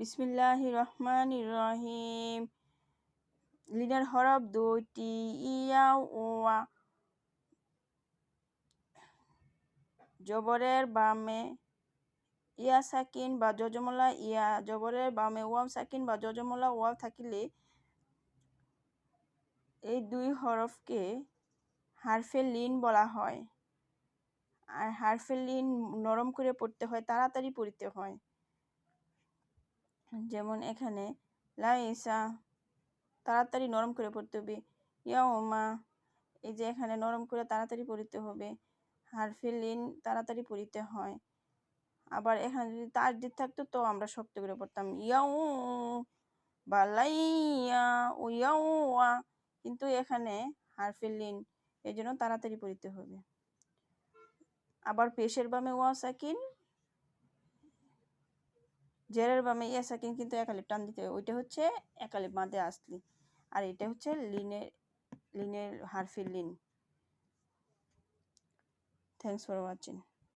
বিসমিল্লাহির রহমানির রহিম। লিনের হরফ দুইটি, ইয়া ও ওয়া। জবরের বামে ইয়া সাকিন বা যজমলা ইয়া, জবরের বামে ওয়াও সাকিন বা যজমলা ওয়াও থাকিলে এই দুই হরফকে হারফে লিন বলা হয়। আর হারফে লিন নরম করে পড়তে হয়, তাড়াতাড়ি পড়তে হয়। যেমন এখানে লাইসা, তাড়াতাড়ি নরম করে পড়তে হবে। ইয়াউমা, এই যে এখানে নরম করে তাড়াতাড়ি পড়তে হবে। হারফে লিন তাড়াতাড়ি পড়তে হয়। আবার এখানে যদি তাসদিদ থাকতো তো আমরা শক্ত করে পড়তাম ইয়াউ বা লাইয়া ও ইয়াউয়া, কিন্তু এখানে হারফে লিন, এই জন্য তাড়াতাড়ি পড়তে হবে। আবার পেশের বামে ওয়া সাকিন, জেরের বামে ইয়া সাকিন, কিন্তু একালিপ টান দিতে হবে। ওইটা হচ্ছে একালিপ মাদে আসলি, আর এটা হচ্ছে লিনের হারফে লিন। Thanks for watching.